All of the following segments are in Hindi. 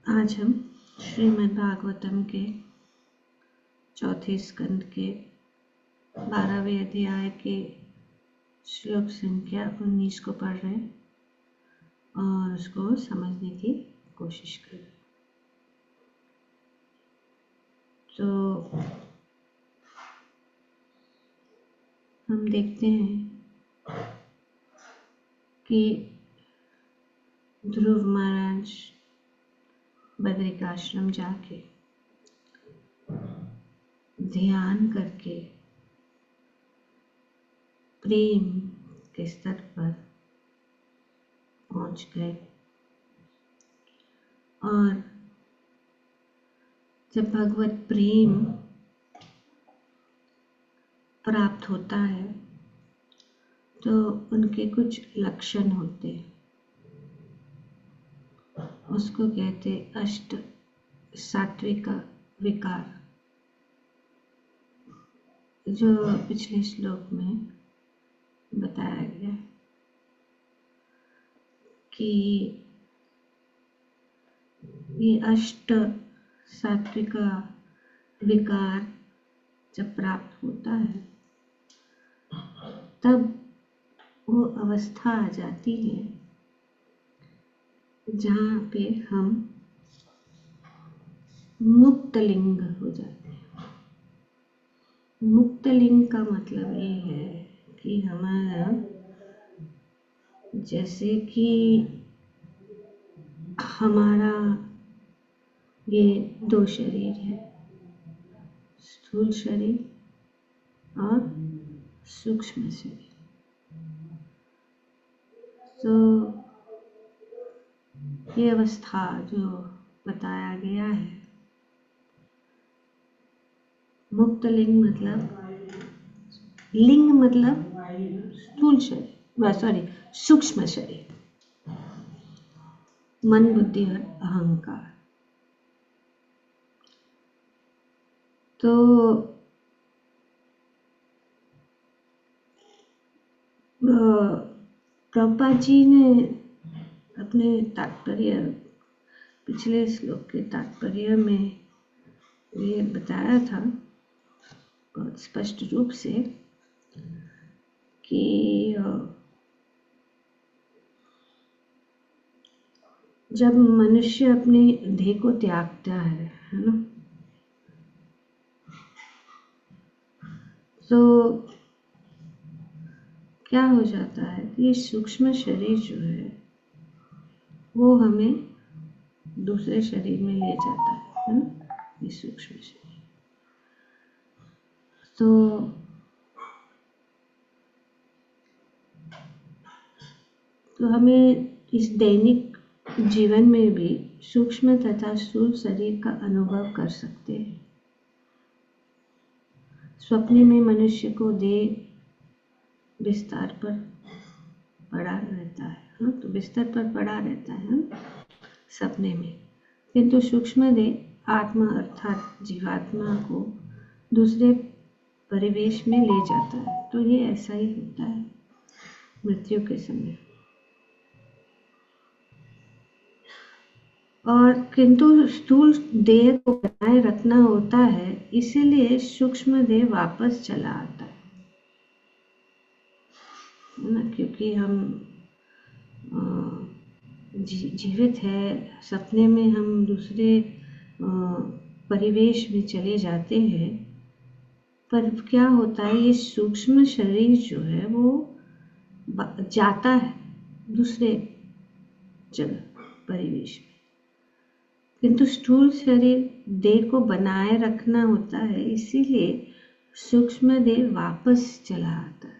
आज हम श्रीमद् भागवतम के चौथे स्कंद के 12वें अध्याय के श्लोक संख्या 19 को पढ़ रहे हैं और उसको समझने की कोशिश कर रहे हैं। तो हम देखते हैं कि ध्रुव महाराज बद्रिकाश्रम जाके ध्यान करके प्रेम के स्तर पर पहुंच गए और जब भगवत प्रेम प्राप्त होता है तो उनके कुछ लक्षण होते हैं। उसको कहते अष्ट सात्विक विकार, जो पिछले श्लोक में बताया गया कि ये अष्ट सात्विक विकार जब प्राप्त होता है तब वो अवस्था आ जाती है जहाँ पे हम मुक्त लिंग हो जाते हैं। मुक्त लिंग का मतलब ये है कि हमारा जैसे कि हमारा ये दो शरीर है, स्थूल शरीर और सूक्ष्म शरीर। तो ये अवस्था जो बताया गया है, मुक्त लिंग मतलब स्थूल शरीर, सॉरी सूक्ष्म शरीर, मन बुद्धि और अहंकार। तो प्रभुपाद जी ने अपने तात्पर्य, पिछले श्लोक के तात्पर्य में ये बताया था बहुत स्पष्ट रूप से कि जब मनुष्य अपने देह को त्यागता है ना, तो क्या हो जाता है कि ये सूक्ष्म शरीर जो है वो हमें दूसरे शरीर में ले जाता है ना, ये सूक्ष्म शरीर। तो हमें इस दैनिक जीवन में भी सूक्ष्म तथा स्थूल शरीर का अनुभव कर सकते हैं। स्वप्न में मनुष्य को देह बिस्तर पर पड़ा रहता है, हाँ, तो बिस्तर पर पड़ा रहता है सपने में, किंतु सूक्ष्म देह आत्मा अर्थात जीवात्मा को दूसरे परिवेश में ले जाता है। तो ये ऐसा ही होता है मृत्यु के समय। और किंतु स्थूल देह को बनाए रखना होता है, इसीलिए सूक्ष्म देह वापस चला आता है ना, क्योंकि हम जीवित है, सपने में हम दूसरे परिवेश में चले जाते हैं। पर क्या होता है, ये सूक्ष्म शरीर जो है वो जाता है दूसरे जगह परिवेश में, किंतु स्थूल शरीर देह को बनाए रखना होता है, इसीलिए सूक्ष्म देह वापस चला आता है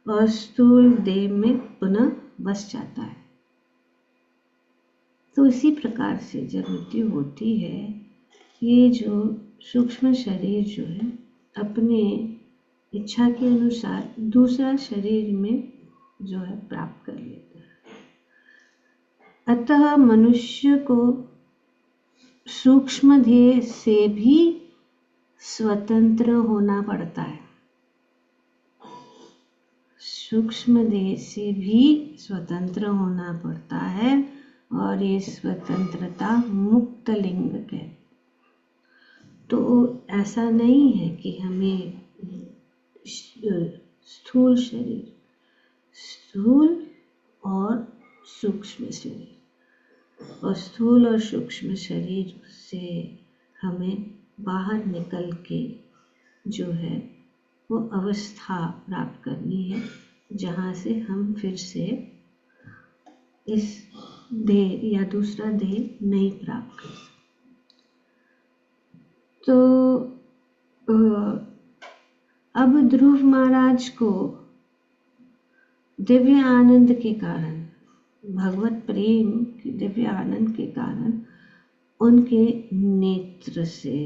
और स्थूल देह में पुनः बस जाता है। तो इसी प्रकार से जब मृत्यु होती है, ये जो सूक्ष्म शरीर जो है अपने इच्छा के अनुसार दूसरा शरीर में जो है प्राप्त कर लेता है। अतः मनुष्य को सूक्ष्म देह से भी स्वतंत्र होना पड़ता है। सूक्ष्म देह से भी स्वतंत्र होना पड़ता है और ये स्वतंत्रता मुक्त लिंग है। तो ऐसा नहीं है कि हमें स्थूल शरीर, स्थूल और सूक्ष्म शरीर, और स्थूल और सूक्ष्म शरीर से हमें बाहर निकल के जो है वो अवस्था प्राप्त करनी है जहाँ से हम फिर से इस देह या दूसरा देह नहीं प्राप्त कर सकते। तो अब ध्रुव महाराज को दिव्य आनंद के कारण, भगवत प्रेम के दिव्य आनंद के कारण उनके नेत्र से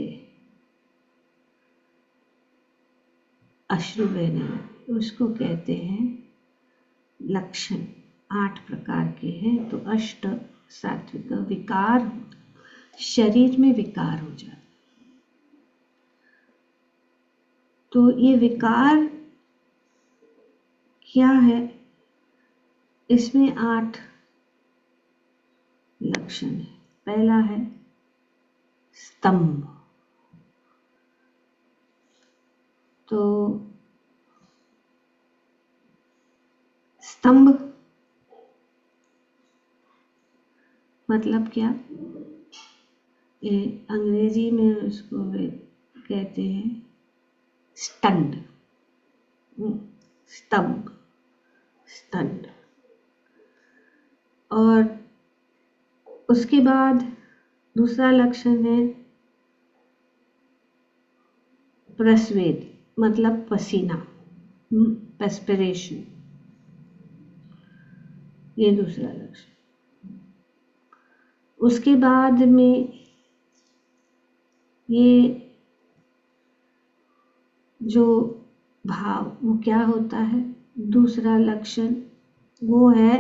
अश्रु बहने लगे। उसको कहते हैं लक्षण। 8 प्रकार के हैं। तो अष्ट सात्विक विकार, शरीर में विकार हो जाता। तो ये विकार क्या है? इसमें 8 लक्षण है। पहला है स्तंभ। तो स्तंभ मतलब क्या? ये अंग्रेजी में उसको कहते हैं स्टंड, स्तंभ, स्टंड। और उसके बाद दूसरा लक्षण है प्रस्वेद, मतलब पसीना, पेस्पिरेशन। ये दूसरा लक्षण। उसके बाद में ये जो भाव वो क्या होता है? दूसरा लक्षण वो है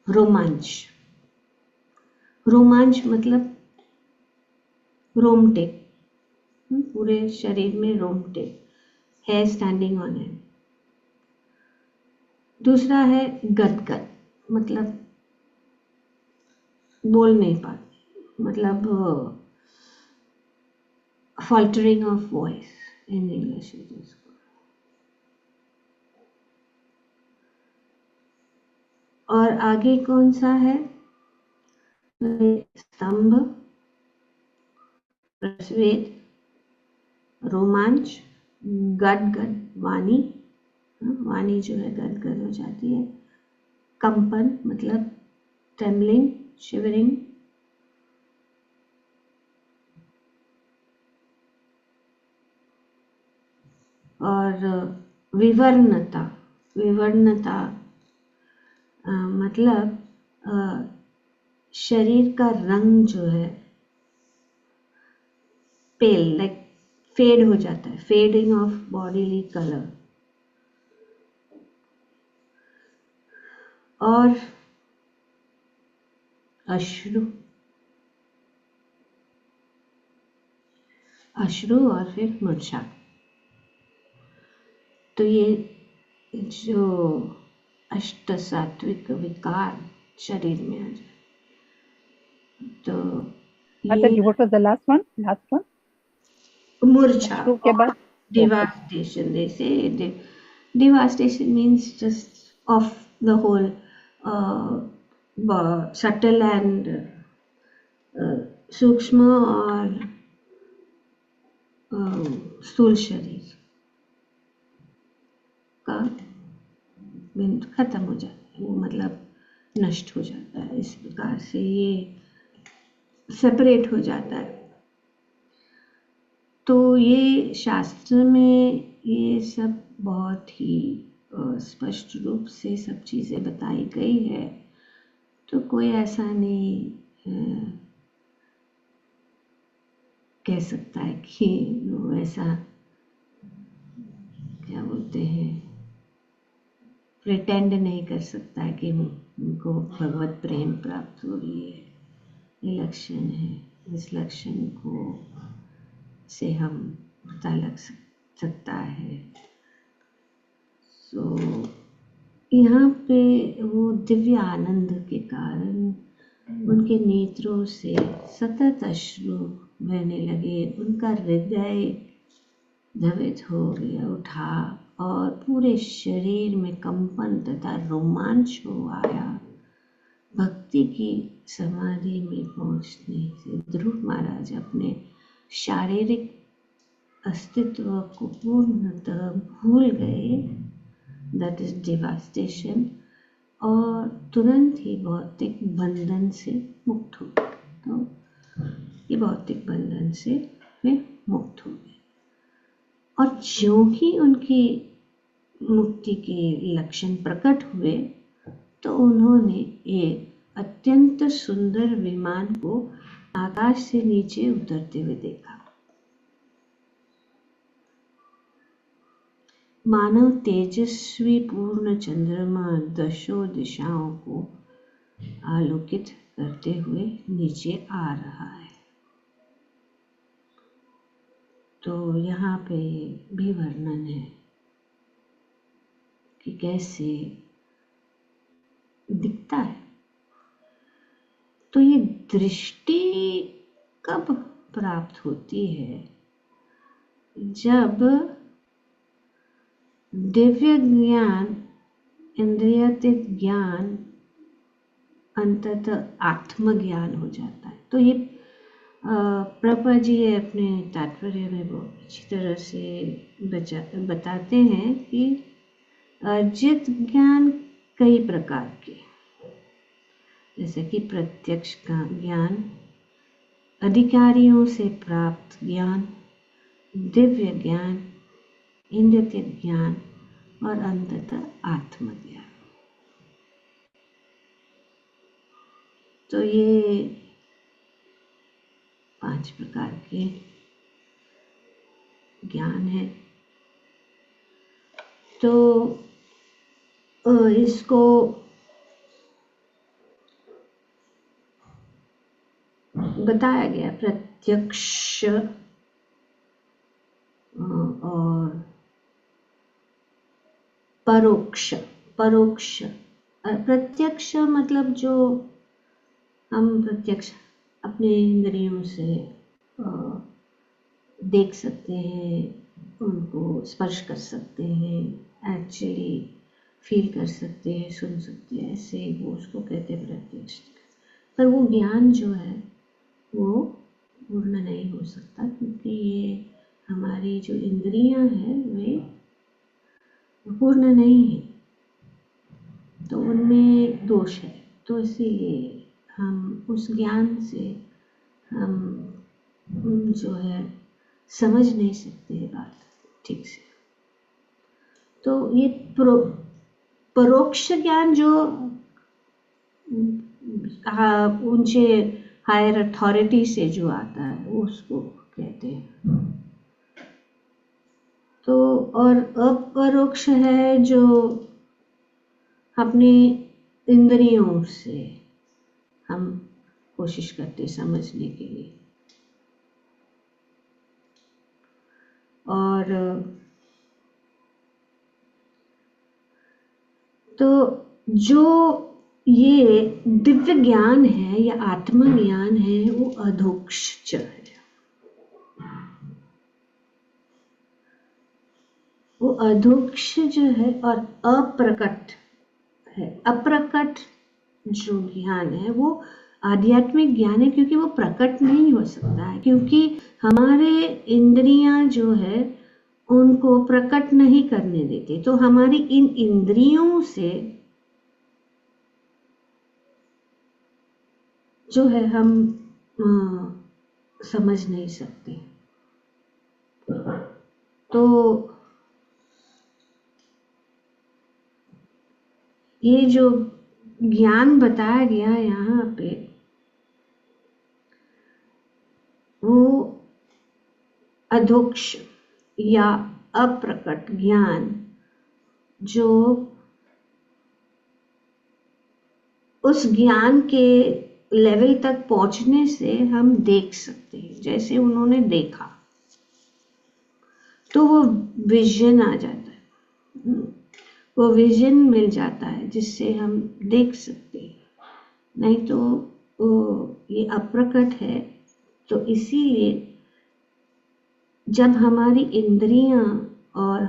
रोमांच। रोमांच मतलब रोमटे, पूरे शरीर में रोमटे, हेयर स्टैंडिंग ऑन एंड। दूसरा है गदगद, मतलब बोल नहीं पाते, मतलब faltering of voice in English it is called. और आगे कौन सा है? स्तंभ, प्रस्वेद, रोमांच, गदगद, वाणी, वाणी जो है गदगद हो जाती है, कंपन मतलब ट्रेम्बलिंग, शिवरिंग, और विवर्णता। विवर्णता मतलब शरीर का रंग जो है पेल, लाइक फेड हो जाता है, फेडिंग ऑफ बॉडीली कलर। और अश्रु, अश्रु और फिर मूर्छा। तो ये जो अष्ट सात्विक विकार शरीर में आ जाए, तो ये what was the last one? मूर्छा अश्रु के बाद devastation. They say devastation means just of the whole subtle and सूक्ष्म और स्थूल शरीर का बिंदु खत्म हो जाता है, वो मतलब नष्ट हो जाता है। इस प्रकार से ये सेपरेट हो जाता है। तो ये शास्त्र में ये सब बहुत ही स्पष्ट रूप से सब चीज़ें बताई गई है। तो कोई ऐसा नहीं कह सकता है कि वो ऐसा क्या बोलते हैं, प्रिटेंड नहीं कर सकता है कि उनको भगवत प्रेम प्राप्त हो रही है। ये लक्षण है, इस लक्षण को से हम पता लग सकता है। सो यहाँ पे वो दिव्य आनंद के कारण उनके नेत्रों से सतत अश्रु बहने लगे, उनका हृदय द्रवित हो गया उठा और पूरे शरीर में कंपन तथा रोमांच हो आया। भक्ति की समाधि में पहुंचने से ध्रुव महाराज अपने शारीरिक अस्तित्व को पूर्णतः भूल गए, दैट इज डिवास्टेशन, और तुरंत ही भौतिक बंधन से मुक्त हो गए। तो ये भौतिक बंधन से वे मुक्त हो गए, और ज्यों ही उनकी मुक्ति के लक्षण प्रकट हुए तो उन्होंने एक अत्यंत सुंदर विमान को आकाश से नीचे उतरते हुए देखा। मानव तेजस्वी पूर्ण चंद्रमा दशों दिशाओं को आलोकित करते हुए नीचे आ रहा है। तो यहाँ पे भी वर्णन है कि कैसे दिखता है। तो ये दृष्टि कब प्राप्त होती है? जब दिव्य ज्ञान, इंद्रियातीत ज्ञान अंततः आत्मज्ञान हो जाता है। तो ये प्रभुपाद जी अपने तात्पर्य में बहुत अच्छी तरह से बताते हैं कि अर्जित ज्ञान कई प्रकार के, जैसे कि प्रत्यक्ष का ज्ञान, अधिकारियों से प्राप्त ज्ञान, दिव्य ज्ञान, इंद्रियातीत ज्ञान और अंततः आत्मज्ञान। तो ये 5 प्रकार के ज्ञान है। तो इसको बताया गया प्रत्यक्ष और परोक्ष। प्रत्यक्ष मतलब जो हम प्रत्यक्ष अपने इंद्रियों से देख सकते हैं, उनको स्पर्श कर सकते हैं, एक्चुअली फील कर सकते हैं, सुन सकते हैं, ऐसे वो उसको कहते हैं प्रत्यक्ष। पर वो ज्ञान जो है वो पूर्ण नहीं हो सकता, क्योंकि ये हमारी जो इंद्रियां हैं वे पूर्ण नहीं है, तो उनमें दोष है। तो इसीलिए हम उस ज्ञान से हम जो है समझ नहीं सकते बात ठीक से। तो ये परोक्ष ज्ञान जो ऊंचे हायर अथॉरिटी से जो आता है उसको कहते हैं। तो और अपरोक्ष है जो अपने इंद्रियों से हम कोशिश करते समझने के लिए। और तो जो ये दिव्य ज्ञान है या आत्मज्ञान है वो अधोक्ष है। वो अधोक्ष जो है और अप्रकट है। अप्रकट जो ज्ञान है वो आध्यात्मिक ज्ञान है, क्योंकि वो प्रकट नहीं हो सकता है, क्योंकि हमारे इंद्रियां जो है उनको प्रकट नहीं करने देते। तो हमारी इन इंद्रियों से जो है हम समझ नहीं सकते। तो ये जो ज्ञान बताया गया यहाँ पे वो अधोक्ष या अप्रकट ज्ञान जो उस ज्ञान के लेवल तक पहुंचने से हम देख सकते हैं। जैसे उन्होंने देखा तो वो विजन आ जाता है, वो विजन मिल जाता है जिससे हम देख सकते हैं, नहीं तो ये अप्रकट है। तो इसीलिए जब हमारी इंद्रियां और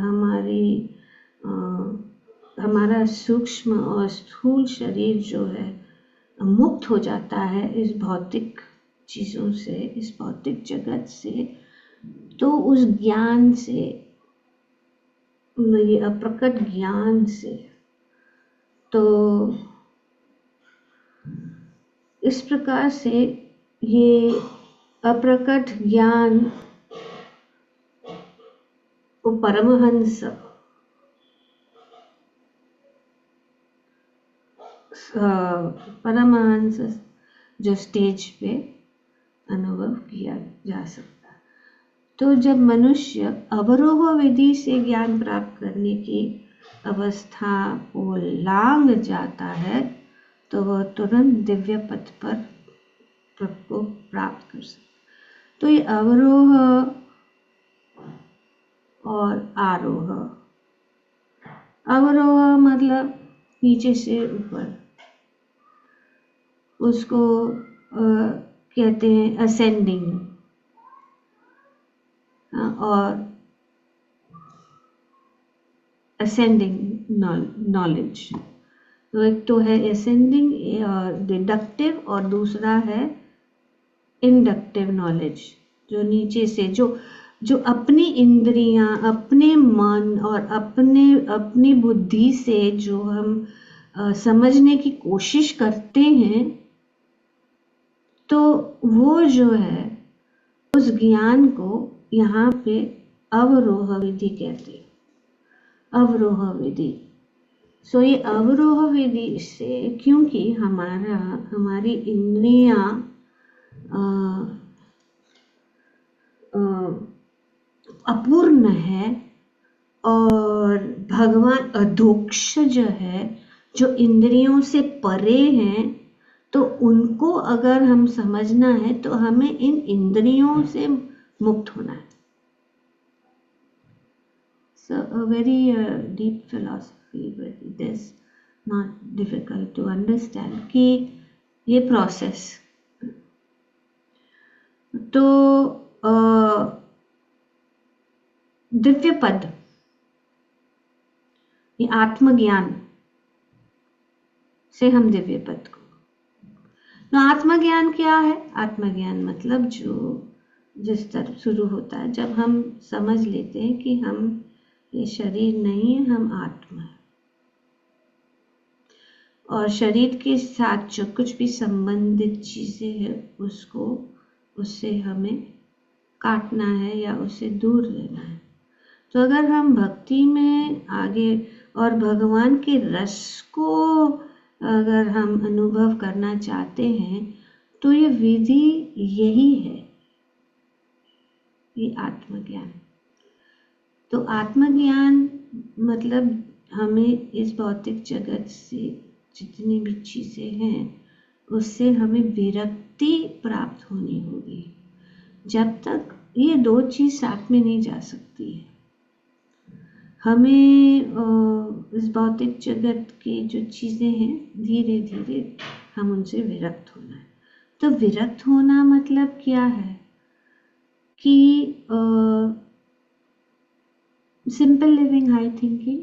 हमारा सूक्ष्म और स्थूल शरीर जो है मुक्त हो जाता है इस भौतिक चीज़ों से, इस भौतिक जगत से, तो उस ज्ञान से, ये अप्रकट ज्ञान से, तो इस प्रकार से ये अप्रकट ज्ञान वो परमहंस जो स्टेज पे अनुभव किया जा सकता है। तो जब मनुष्य अवरोह विधि से ज्ञान प्राप्त करने की अवस्था को लांघ जाता है तो वह तुरंत दिव्य पथ पर को प्राप्त कर सकता। तो ये अवरोह और आरोह, अवरोह मतलब नीचे से ऊपर, उसको कहते हैं असेंडिंग, और असेंडिंग नॉलेज। तो एक तो है असेंडिंग और डिडक्टिव, और दूसरा है इंडक्टिव नॉलेज, जो नीचे से, जो अपनी इंद्रियां, अपने मन और अपनी बुद्धि से जो हम समझने की कोशिश करते हैं, तो वो जो है उस ज्ञान को यहाँ पे अवरोह विधि कहते हैं, अवरोह विधि। सो ये अवरोह विधि से, क्योंकि हमारी इंद्रियां अपूर्ण है और भगवान अधोक्ष जो है, जो इंद्रियों से परे हैं, तो उनको अगर हम समझना है तो हमें इन इंद्रियों से मुक्त होना है। So a very deep philosophy, but it is not difficult to understand कि ये प्रोसेस। तो दिव्य पद, ये आत्मज्ञान से हम दिव्य पद को, तो आत्मज्ञान क्या है? आत्मज्ञान मतलब जो जिस तरह शुरू होता है जब हम समझ लेते हैं कि हम ये शरीर नहीं है, हम आत्मा है, और शरीर के साथ जो कुछ भी संबंधित चीजें हैं उससे हमें काटना है या उससे दूर रहना है। तो अगर हम भक्ति में आगे और भगवान के रस को अगर हम अनुभव करना चाहते हैं तो ये विधि यही है, ये आत्मज्ञान। तो आत्मज्ञान मतलब हमें इस भौतिक जगत से जितनी भी चीजें हैं उससे हमें विरक्ति प्राप्त होनी होगी। जब तक ये दो चीज साथ में नहीं जा सकती है, हमें इस भौतिक जगत की जो चीजें हैं धीरे धीरे हम उनसे विरक्त होना है। तो विरक्त होना मतलब क्या है कि simple living, high thinking,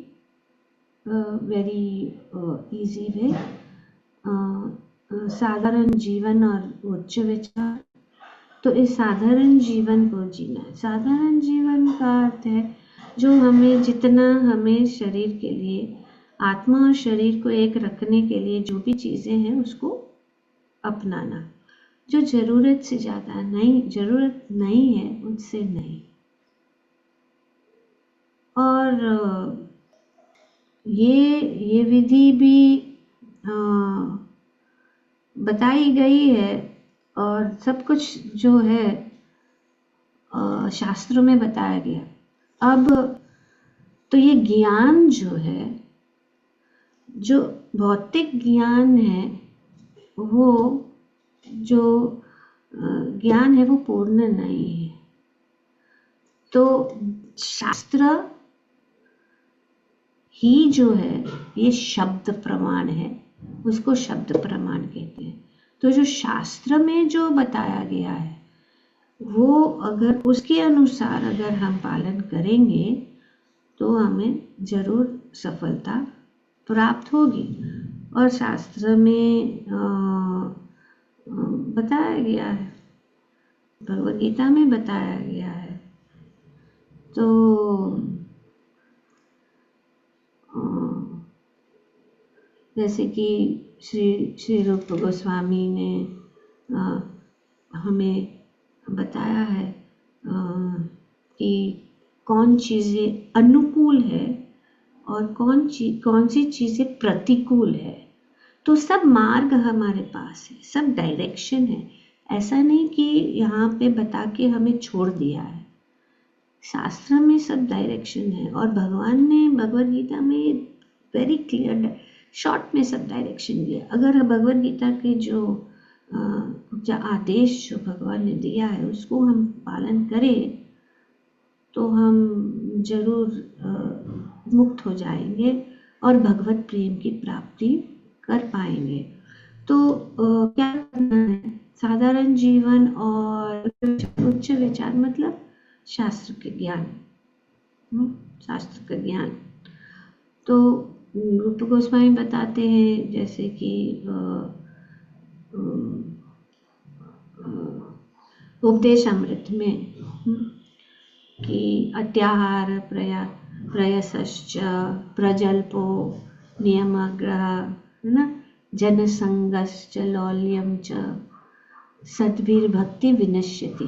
very easy way, साधारण जीवन और उच्च विचार। तो इस साधारण जीवन को जीना है। साधारण जीवन का अर्थ है जो हमें शरीर के लिए, आत्मा और शरीर को एक रखने के लिए जो भी चीजें हैं उसको अपनाना, जो जरूरत से ज्यादा नहीं, जरूरत नहीं है उससे नहीं। और ये विधि भी बताई गई है और सब कुछ जो है शास्त्रों में बताया गया। अब तो ये ज्ञान जो है, जो भौतिक ज्ञान है, वो जो ज्ञान है वो पूर्ण नहीं है। तो शास्त्र ही जो है ये शब्द प्रमाण है, उसको शब्द प्रमाण कहते हैं। तो जो शास्त्र में जो बताया गया है वो अगर उसके अनुसार अगर हम पालन करेंगे तो हमें जरूर सफलता प्राप्त होगी। और शास्त्र में बताया गया है, भगवद गीता में बताया गया है। तो जैसे कि श्री रूप गोस्वामी ने हमें बताया है कि कौन चीज़ें अनुकूल है और कौन सी चीज़ें प्रतिकूल है। तो सब मार्ग हमारे पास है, सब डायरेक्शन है। ऐसा नहीं कि यहाँ पे बता के हमें छोड़ दिया है, शास्त्र में सब डायरेक्शन है। और भगवान ने भगवद गीता में वेरी क्लियर शॉर्ट में सब डायरेक्शन दिया। अगर भगवद गीता के जो आदेश जो भगवान ने दिया है उसको हम पालन करें तो हम जरूर मुक्त हो जाएंगे और भगवत प्रेम की प्राप्ति कर पाएंगे। तो क्या करना है, साधारण जीवन और उच्च विचार मतलब शास्त्र के ज्ञान, शास्त्र का ज्ञान। तो रूप गोस्वामी बताते हैं जैसे कि उपदेश अमृत में कि अत्याहार प्रयसश्च प्रजल्पो नियमग्रह है ना, जनसंगश्च लौल्यम च सद्भिर्भक्ति विनश्यति।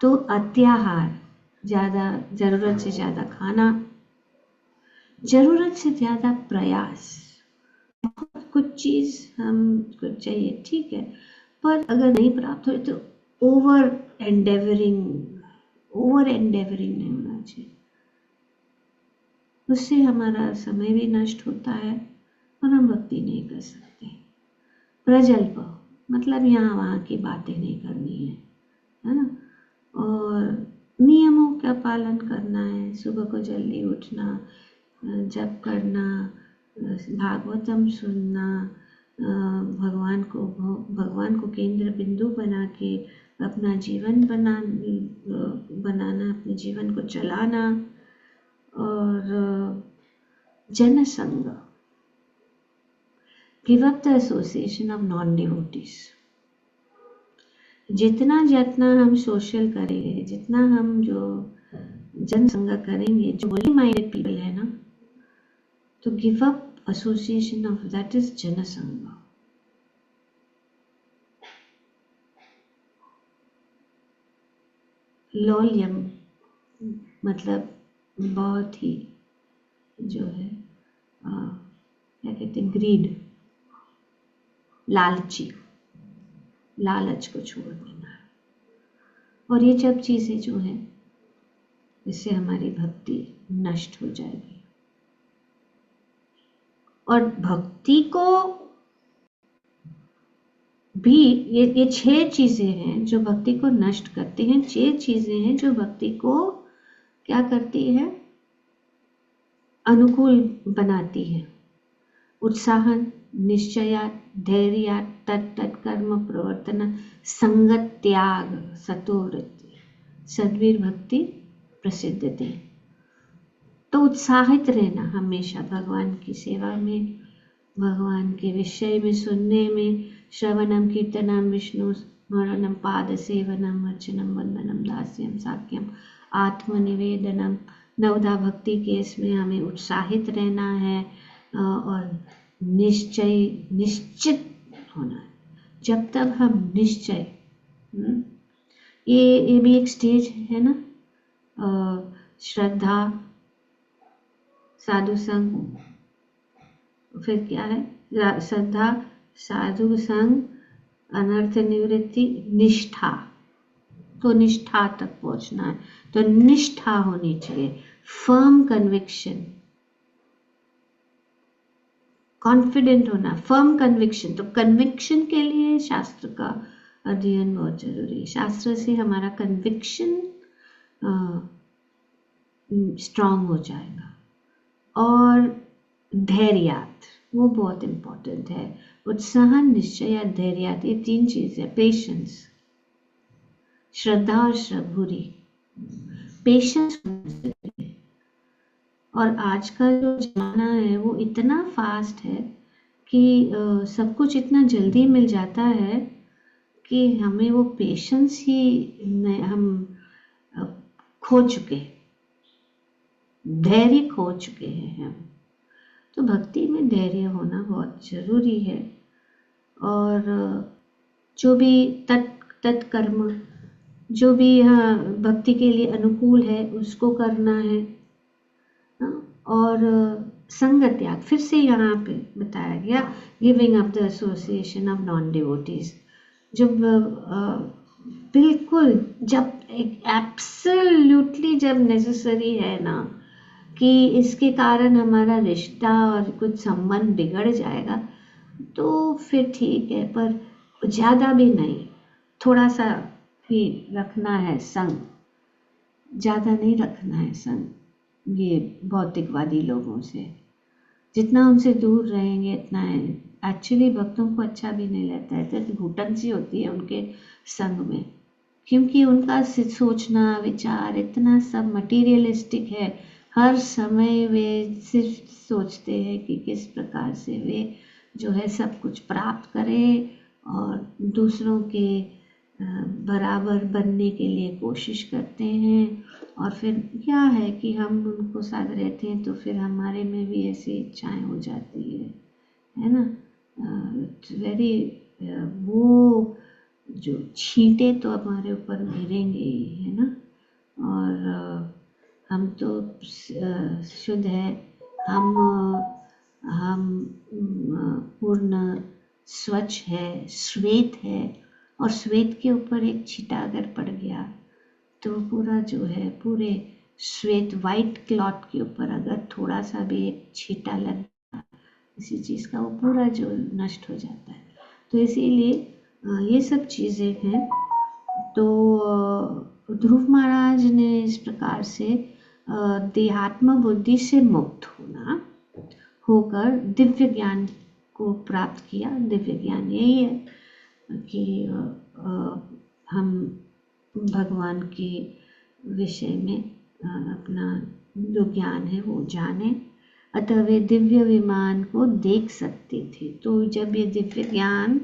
तो अत्याहार, ज़्यादा ज़रूरत से ज़्यादा खाना, ज़रूरत से ज़्यादा प्रयास। बहुत कुछ चीज़ हमको चाहिए, ठीक है, पर अगर नहीं प्राप्त हो तो ओवर एंडेवरिंग नहीं होना चाहिए। उससे हमारा समय भी नष्ट होता है और हम भक्ति नहीं कर सकते। प्रजल्प मतलब यहाँ वहाँ की बातें नहीं करनी है ना, और नियमों का पालन करना है। सुबह को जल्दी उठना, जप करना, भागवतम सुनना, भगवान को केंद्र बिंदु बना के अपना जीवन बनाना, अपने जीवन को चलाना। और जनसंग, give up the association of non devotees. जितना हम सोशल करेंगे, जितना हम जो जनसंग करेंगे, जो होली माइंडेड पीपल है ना, तो give up association of that is जनसंग। लौल्यम मतलब बहुत ही जो है क्या कहते हैं, ग्रीड, लालच को छोड़ देना है। और ये सब चीज़ें जो हैं इससे हमारी भक्ति नष्ट हो जाएगी। और भक्ति को भी ये 6 चीज़ें हैं जो भक्ति को नष्ट करती हैं। 6 चीज़ें हैं जो भक्ति को क्या करती है, अनुकूल बनाती है। उत्साहन, निश्चयात्, धैर्यात्, तत्कर्म प्रवर्तन, संगत त्याग, सतोवृत्ति, सद्वीर भक्ति प्रसिद्धते। तो उत्साहित रहना हमेशा भगवान की सेवा में, भगवान के विषय में सुनने में, श्रवणम कीर्तनम विष्णु स्मरणम पाद सेवनम अर्चनम वंदनम दास्यम साक्यम आत्मनिवेदनम। नवदा भक्ति के इसमें हमें उत्साहित रहना है और निश्चित होना है। जब तक हम निश्चय, ये भी एक स्टेज है ना, श्रद्धा, साधु संग, फिर क्या है, श्रद्धा, साधु संग, अनर्थ निवृत्ति, निष्ठा। तो निष्ठा तक पहुंचना है, तो निष्ठा होनी चाहिए, फर्म कन्विक्शन, कॉन्फिडेंट होना, फर्म कन्विक्शन। तो कन्विक्शन के लिए शास्त्र का अध्ययन बहुत जरूरी है। शास्त्र से हमारा कन्विक्शन स्ट्रांग हो जाएगा। और धैर्यात, वो बहुत इम्पोर्टेंट है। उत्साह, निश्चय या धैर्यात, ये 3 चीज़ें। पेशेंस, श्रद्धा और सबूरी, पेशेंस होना चाहिए। और आज का जो जमाना है वो इतना फास्ट है कि सब कुछ इतना जल्दी मिल जाता है कि हमें वो पेशेंस ही में हम खो चुके, धैर्य खो चुके हैं हम। तो भक्ति में धैर्य होना बहुत जरूरी है। और जो भी तत्कर्म जो भी भक्ति के लिए अनुकूल है उसको करना है। और संग त्याग, फिर से यहाँ पे बताया गया, giving up the association of non devotees. जब बिल्कुल जब एब्सोल्युटली जब नेसेसरी है ना कि इसके कारण हमारा रिश्ता और कुछ संबंध बिगड़ जाएगा तो फिर ठीक है, पर ज़्यादा भी नहीं, थोड़ा सा ही रखना है संग, ज़्यादा नहीं रखना है संग ये भौतिकवादी लोगों से। जितना उनसे दूर रहेंगे इतना है। एक्चुअली भक्तों को अच्छा भी नहीं लगता है, तो घुटन सी होती है उनके संग में, क्योंकि उनका सोचना विचार इतना सब मटीरियलिस्टिक है। हर समय वे सिर्फ सोचते हैं कि किस प्रकार से वे जो है सब कुछ प्राप्त करें और दूसरों के बराबर बनने के लिए कोशिश करते हैं। और फिर क्या है कि हम उनको साथ रहते हैं तो फिर हमारे में भी ऐसी इच्छाएं हो जाती है ना। वेरी वो जो छींटे तो हमारे ऊपर गिरेंगे ही, है ना। और हम तो शुद्ध है, हम पूर्ण स्वच्छ है, श्वेत है। और श्वेत के ऊपर एक छींटा अगर पड़ गया तो पूरा जो है पूरे श्वेत वाइट क्लॉथ के ऊपर अगर थोड़ा सा भी एक छींटा लग गया किसी चीज़ का, वो पूरा जो नष्ट हो जाता है। तो इसीलिए ये सब चीज़ें हैं। तो ध्रुव महाराज ने इस प्रकार से देहात्म बुद्धि से मुक्त होकर दिव्य ज्ञान को प्राप्त किया। दिव्य ज्ञान यही है कि हम भगवान के विषय में अपना जो ज्ञान है वो जाने। अतः वे दिव्य विमान को देख सकते थे। तो जब ये दिव्य ज्ञान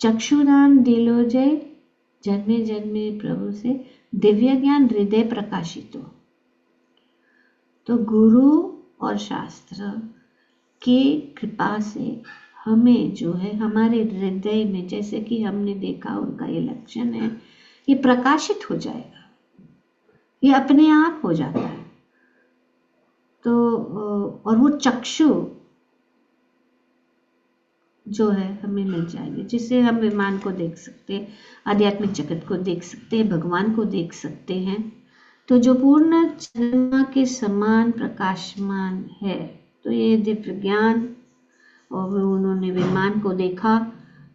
चक्षुदान दिलोजय जन्मे जन्मे प्रभु से दिव्य ज्ञान हृदय प्रकाशित हो, तो गुरु और शास्त्र के कृपा से हमें जो है हमारे हृदय में, जैसे कि हमने देखा उनका ये लक्षण है, ये प्रकाशित हो जाएगा, ये अपने आप हो जाता है। तो और वो चक्षु जो है हमें मिल जाएगी, जिससे हम विमान को देख सकते हैं, आध्यात्मिक जगत को देख सकते हैं, भगवान को देख सकते हैं। तो जो पूर्ण चंद्रमा के समान प्रकाशमान है, तो ये दिव्य ज्ञान, और उन्होंने विमान को देखा।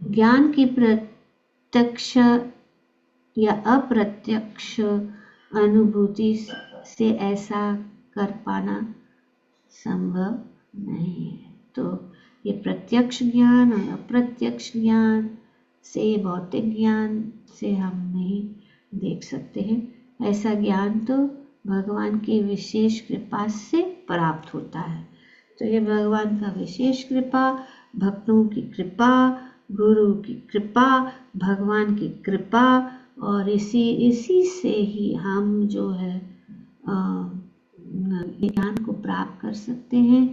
ज्ञान की प्रत्यक्ष या अप्रत्यक्ष अनुभूति से ऐसा कर पाना संभव नहीं है। तो ये प्रत्यक्ष ज्ञान और अप्रत्यक्ष ज्ञान से, भौतिक ज्ञान से हम नहीं देख सकते हैं। ऐसा ज्ञान तो भगवान की विशेष कृपा से प्राप्त होता है। तो ये भगवान का विशेष कृपा, भक्तों की कृपा, गुरु की कृपा, भगवान की कृपा, और इसी से ही हम जो है ज्ञान को प्राप्त कर सकते हैं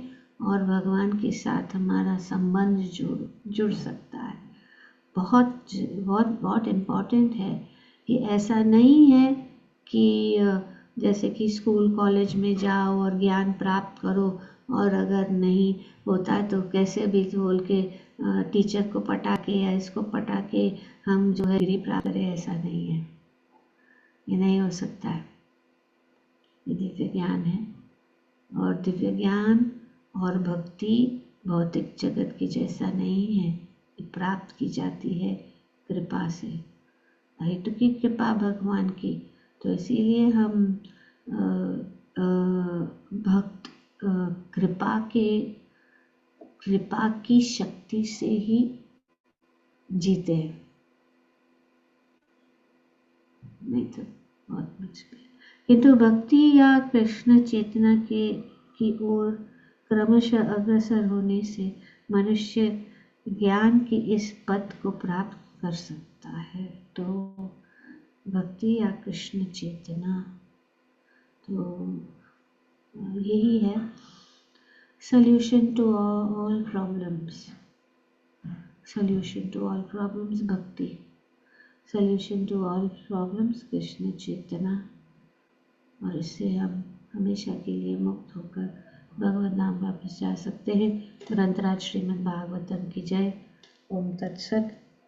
और भगवान के साथ हमारा संबंध जुड़ सकता है। बहुत बहुत बहुत इम्पोर्टेंट है। ये ऐसा नहीं है कि जैसे कि स्कूल कॉलेज में जाओ और ज्ञान प्राप्त करो, और अगर नहीं होता है तो कैसे भी बोल के टीचर को पटा के या इसको पटा के हम जो है डिग्री प्राप्त करें, ऐसा नहीं है। ये नहीं हो सकता है। ये दिव्य ज्ञान है, और दिव्य ज्ञान और भक्ति भौतिक जगत के जैसा नहीं है। ये प्राप्त की जाती है कृपा से, अहेतुकी कृपा भगवान की। तो इसीलिए हम भक्त कृपा की शक्ति से ही जीते हैं, नहीं तो बहुत मुश्किल। किंतु भक्ति या कृष्ण चेतना की ओर क्रमशः अग्रसर होने से मनुष्य ज्ञान के इस पथ को प्राप्त कर सकता है। तो भक्ति या कृष्ण चेतना, तो यही है solution to all problems. Solution to all problems भक्ति, solution to all problems Krishna चेतना, और इससे हम हमेशा के लिए मुक्त होकर भगवत नाम वापस जा सकते हैं। ग्रंथराज श्रीमद् भागवतम की जय। ओम तत्सत।